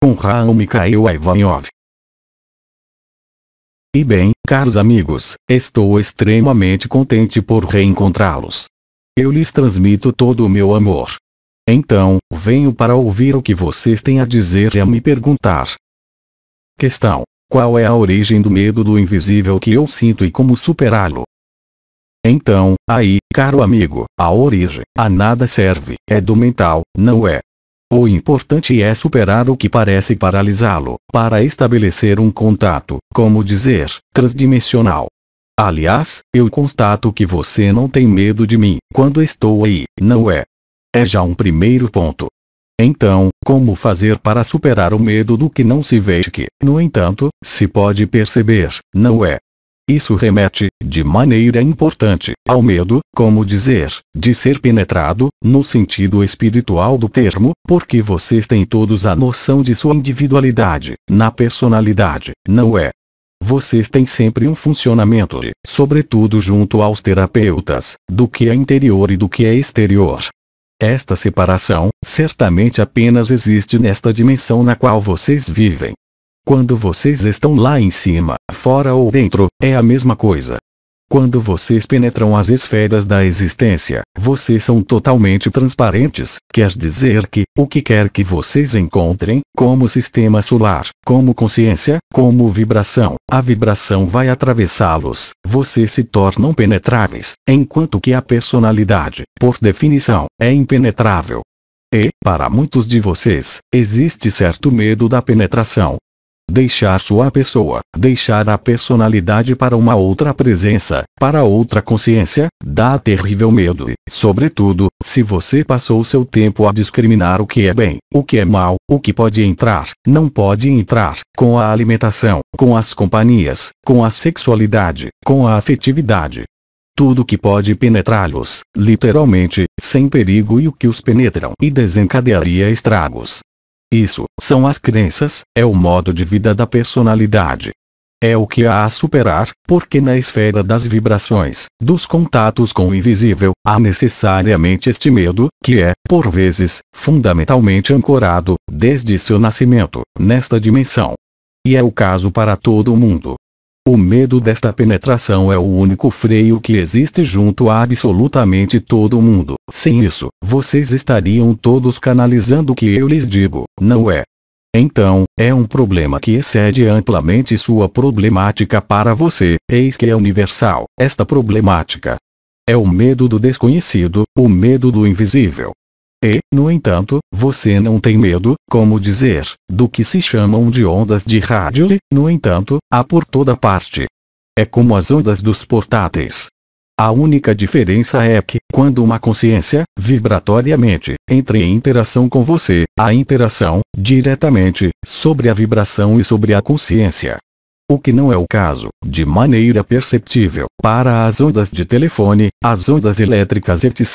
com Raul Mikhail Ivanov. E bem, caros amigos, estou extremamente contente por reencontrá-los. Eu lhes transmito todo o meu amor. Então, venho para ouvir o que vocês têm a dizer e a me perguntar. Questão: qual é a origem do medo do invisível que eu sinto e como superá-lo? Então, aí, caro amigo, a origem, a nada serve, é do mental, não é? O importante é superar o que parece paralisá-lo, para estabelecer um contato, como dizer, transdimensional. Aliás, eu constato que você não tem medo de mim, quando estou aí, não é? É já um primeiro ponto. Então, como fazer para superar o medo do que não se vê e que, no entanto, se pode perceber, não é? Isso remete, de maneira importante, ao medo, como dizer, de ser penetrado, no sentido espiritual do termo, porque vocês têm todos a noção de sua individualidade, na personalidade, não é? Vocês têm sempre um funcionamento de, sobretudo junto aos terapeutas, do que é interior e do que é exterior. Esta separação, certamente apenas existe nesta dimensão na qual vocês vivem. Quando vocês estão lá em cima, fora ou dentro, é a mesma coisa. Quando vocês penetram as esferas da existência, vocês são totalmente transparentes, quer dizer que, o que quer que vocês encontrem, como sistema solar, como consciência, como vibração, a vibração vai atravessá-los, vocês se tornam penetráveis, enquanto que a personalidade, por definição, é impenetrável. E, para muitos de vocês, existe certo medo da penetração. Deixar sua pessoa, deixar a personalidade para uma outra presença, para outra consciência, dá terrível medo e, sobretudo, se você passou seu tempo a discriminar o que é bem, o que é mal, o que pode entrar, não pode entrar, com a alimentação, com as companhias, com a sexualidade, com a afetividade. Tudo que pode penetrá-los, literalmente, sem perigo e o que os penetram e desencadearia estragos. Isso, são as crenças, é o modo de vida da personalidade. É o que há a superar, porque na esfera das vibrações, dos contatos com o invisível, há necessariamente este medo, que é, por vezes, fundamentalmente ancorado, desde seu nascimento, nesta dimensão. E é o caso para todo mundo. O medo desta penetração é o único freio que existe junto a absolutamente todo mundo. Sem isso, vocês estariam todos canalizando o que eu lhes digo, não é? Então, é um problema que excede amplamente sua problemática para você, eis que é universal, esta problemática. É o medo do desconhecido, o medo do invisível. E, no entanto, você não tem medo, como dizer, do que se chamam de ondas de rádio e, no entanto, há por toda parte. É como as ondas dos portáteis. A única diferença é que, quando uma consciência, vibratoriamente, entra em interação com você, a interação, diretamente, sobre a vibração e sobre a consciência. O que não é o caso, de maneira perceptível, para as ondas de telefone, as ondas elétricas etc.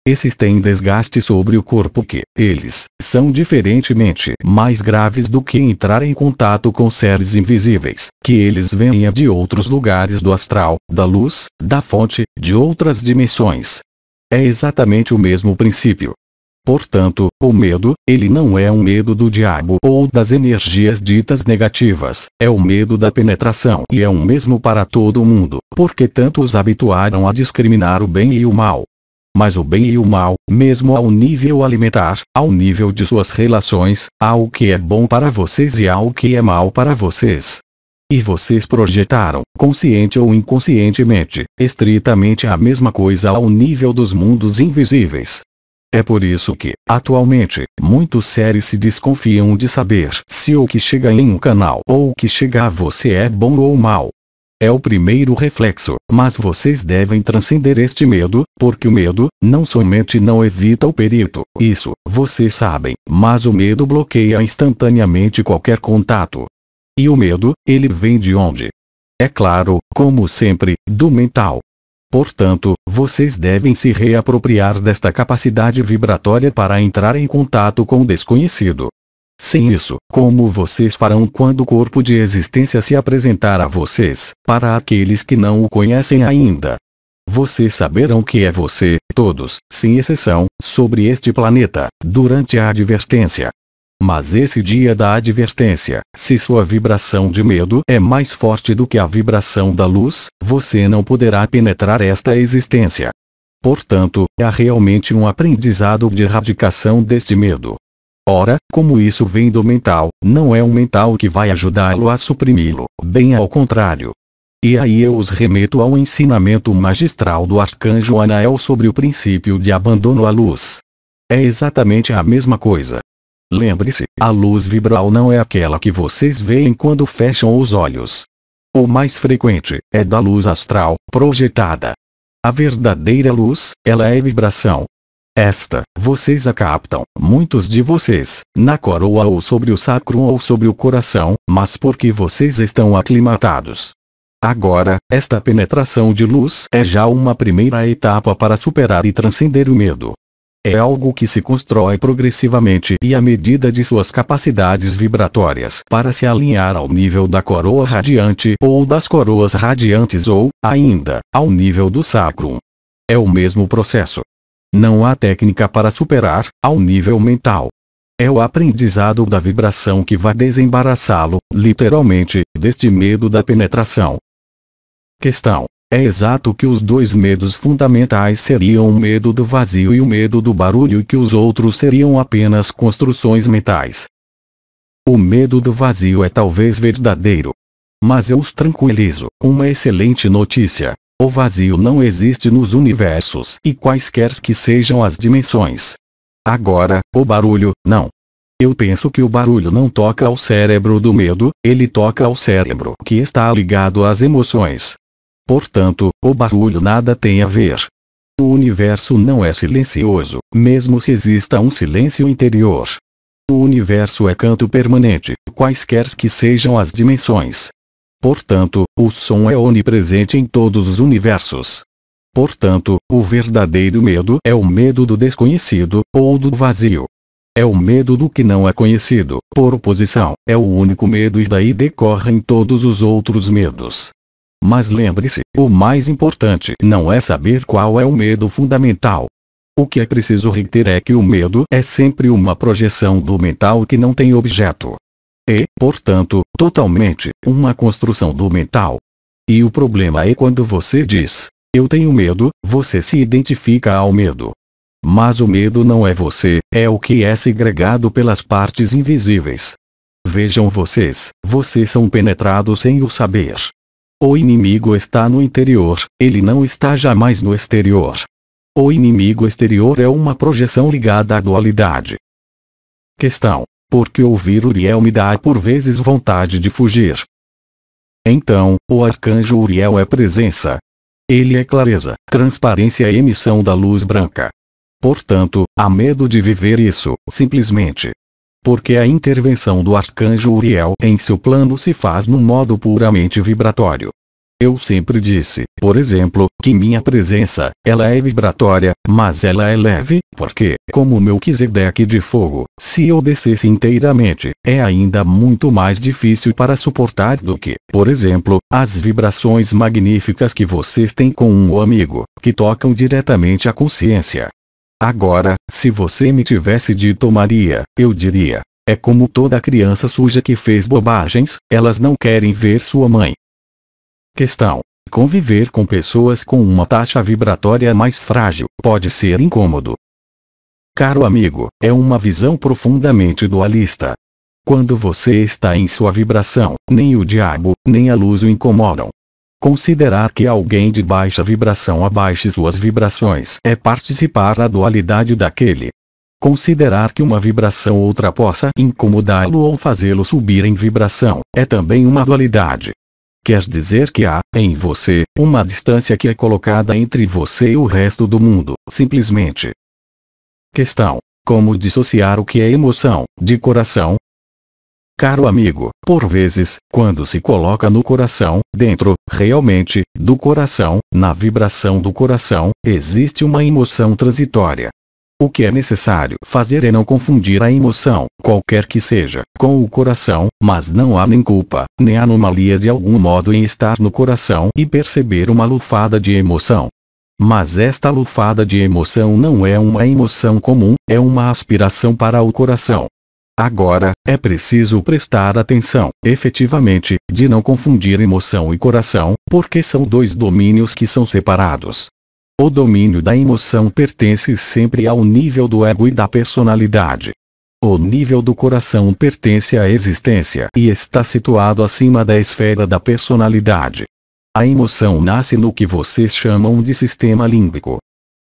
Esses têm desgaste sobre o corpo que, eles, são diferentemente mais graves do que entrar em contato com seres invisíveis, que eles venham de outros lugares do astral, da luz, da fonte, de outras dimensões. É exatamente o mesmo princípio. Portanto, o medo, ele não é um medo do diabo ou das energias ditas negativas, é o medo da penetração e é o mesmo para todo mundo, porque tanto os habituaram a discriminar o bem e o mal. Mas o bem e o mal, mesmo ao nível alimentar, ao nível de suas relações, há o que é bom para vocês e há o que é mal para vocês. E vocês projetaram, consciente ou inconscientemente, estritamente a mesma coisa ao nível dos mundos invisíveis. É por isso que, atualmente, muitos seres se desconfiam de saber se o que chega em um canal ou o que chega a você é bom ou mal. É o primeiro reflexo, mas vocês devem transcender este medo, porque o medo, não somente não evita o perigo, isso, vocês sabem, mas o medo bloqueia instantaneamente qualquer contato. E o medo, ele vem de onde? É claro, como sempre, do mental. Portanto, vocês devem se reapropriar desta capacidade vibratória para entrar em contato com o desconhecido. Sem isso, como vocês farão quando o corpo de existência se apresentar a vocês, para aqueles que não o conhecem ainda? vocês saberão que é você, todos, sem exceção, sobre este planeta, durante a advertência. Mas esse dia da advertência, se sua vibração de medo é mais forte do que a vibração da luz, você não poderá penetrar esta existência. Portanto, há realmente um aprendizado de erradicação deste medo. Ora, como isso vem do mental, não é um mental que vai ajudá-lo a suprimi-lo, bem ao contrário. E aí eu os remeto ao ensinamento magistral do arcanjo Anael sobre o princípio de abandono à luz. É exatamente a mesma coisa. Lembre-se, a luz vibral não é aquela que vocês veem quando fecham os olhos. O mais frequente é da luz astral, projetada. A verdadeira luz, ela é vibração. Esta, vocês a captam, muitos de vocês, na coroa ou sobre o sacro ou sobre o coração, mas porque vocês estão aclimatados. Agora, esta penetração de luz é já uma primeira etapa para superar e transcender o medo. É algo que se constrói progressivamente e à medida de suas capacidades vibratórias para se alinhar ao nível da coroa radiante ou das coroas radiantes ou, ainda, ao nível do sacrum. É o mesmo processo. Não há técnica para superar, ao nível mental. É o aprendizado da vibração que vai desembaraçá-lo, literalmente, deste medo da penetração. Questão. É exato que os dois medos fundamentais seriam o medo do vazio e o medo do barulho e que os outros seriam apenas construções mentais. O medo do vazio é talvez verdadeiro. Mas eu os tranquilizo, uma excelente notícia. O vazio não existe nos universos e quaisquer que sejam as dimensões. Agora, o barulho, não. Eu penso que o barulho não toca ao cérebro do medo, ele toca ao cérebro que está ligado às emoções. Portanto, o barulho nada tem a ver. O universo não é silencioso, mesmo se exista um silêncio interior. O universo é canto permanente, quaisquer que sejam as dimensões. Portanto, o som é onipresente em todos os universos. Portanto, o verdadeiro medo é o medo do desconhecido, ou do vazio. É o medo do que não é conhecido, por oposição, é o único medo e daí decorrem todos os outros medos. Mas lembre-se, o mais importante não é saber qual é o medo fundamental. O que é preciso reter é que o medo é sempre uma projeção do mental que não tem objeto. E, portanto, totalmente, uma construção do mental. E o problema é quando você diz, eu tenho medo, você se identifica ao medo. Mas o medo não é você, é o que é segregado pelas partes invisíveis. Vejam vocês são penetrados sem o saber. O inimigo está no interior, ele não está jamais no exterior. O inimigo exterior é uma projeção ligada à dualidade. Questão. Por que ouvir Uriel me dá por vezes vontade de fugir? Então, o arcanjo Uriel é presença. Ele é clareza, transparência e emissão da luz branca. Portanto, há medo de viver isso, simplesmente. Porque a intervenção do arcanjo Uriel em seu plano se faz num modo puramente vibratório. Eu sempre disse, por exemplo, que minha presença, ela é vibratória, mas ela é leve, porque, como o Melquisedeque de fogo, se eu descesse inteiramente, é ainda muito mais difícil para suportar do que, por exemplo, as vibrações magníficas que vocês têm com um amigo, que tocam diretamente a consciência. Agora, se você me tivesse dito Maria, eu diria, é como toda criança suja que fez bobagens, elas não querem ver sua mãe. Questão. Conviver com pessoas com uma taxa vibratória mais frágil pode ser incômodo. Caro amigo, é uma visão profundamente dualista. Quando você está em sua vibração, nem o diabo, nem a luz o incomodam. Considerar que alguém de baixa vibração abaixe suas vibrações é participar da dualidade daquele. Considerar que uma vibração outra possa incomodá-lo ou fazê-lo subir em vibração é também uma dualidade. Quer dizer que há, em você, uma distância que é colocada entre você e o resto do mundo, simplesmente. Questão. Como dissociar o que é emoção, de coração? Caro amigo, por vezes, quando se coloca no coração, dentro, realmente, do coração, na vibração do coração, existe uma emoção transitória. O que é necessário fazer é não confundir a emoção, qualquer que seja, com o coração, mas não há nem culpa, nem anomalia de algum modo em estar no coração e perceber uma lufada de emoção. Mas esta lufada de emoção não é uma emoção comum, é uma aspiração para o coração. Agora, é preciso prestar atenção, efetivamente, de não confundir emoção e coração, porque são dois domínios que são separados. O domínio da emoção pertence sempre ao nível do ego e da personalidade. O nível do coração pertence à existência e está situado acima da esfera da personalidade. A emoção nasce no que vocês chamam de sistema límbico.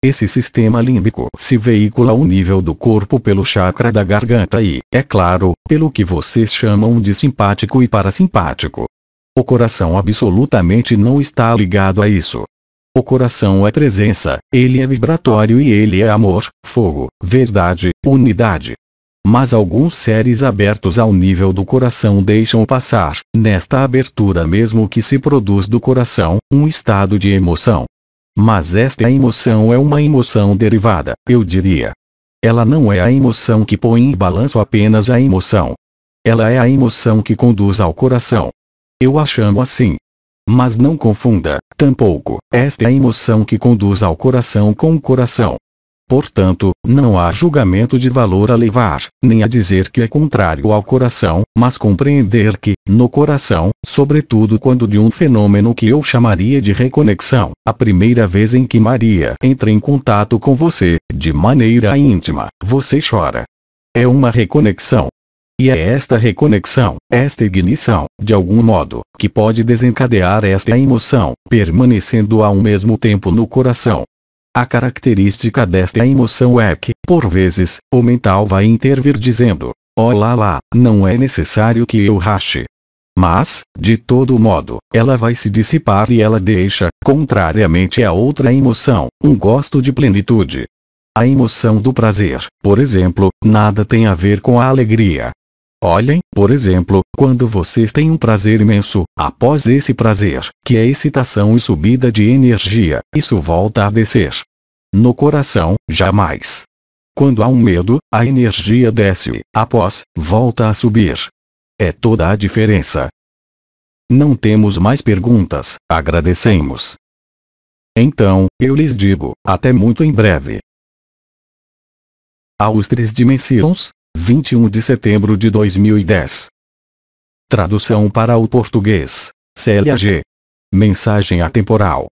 Esse sistema límbico se veicula ao nível do corpo pelo chakra da garganta e, é claro, pelo que vocês chamam de simpático e parasimpático. O coração absolutamente não está ligado a isso. O coração é presença, ele é vibratório e ele é amor, fogo, verdade, unidade. Mas alguns seres abertos ao nível do coração deixam passar, nesta abertura mesmo que se produz do coração, um estado de emoção. Mas esta emoção é uma emoção derivada, eu diria. Ela não é a emoção que põe em balanço apenas a emoção. Ela é a emoção que conduz ao coração. Eu a chamo assim. Mas não confunda, tampouco, esta é a emoção que conduz ao coração com o coração. Portanto, não há julgamento de valor a levar, nem a dizer que é contrário ao coração, mas compreender que, no coração, sobretudo quando de um fenômeno que eu chamaria de reconexão, a primeira vez em que Maria entra em contato com você, de maneira íntima, você chora. É uma reconexão. E é esta reconexão, esta ignição, de algum modo, que pode desencadear esta emoção, permanecendo ao mesmo tempo no coração. A característica desta emoção é que, por vezes, o mental vai intervir dizendo: "Oh lá, não é necessário que eu rache." Mas, de todo modo, ela vai se dissipar e ela deixa, contrariamente à outra emoção, um gosto de plenitude. A emoção do prazer, por exemplo, nada tem a ver com a alegria. Olhem, por exemplo, quando vocês têm um prazer imenso, após esse prazer, que é excitação e subida de energia, isso volta a descer. No coração, jamais. Quando há um medo, a energia desce, após, volta a subir. É toda a diferença. Não temos mais perguntas, agradecemos. Então, eu lhes digo, até muito em breve. Aos 3 Dimensões, 21 de setembro de 2010. Tradução para o português, Célia G. Mensagem atemporal.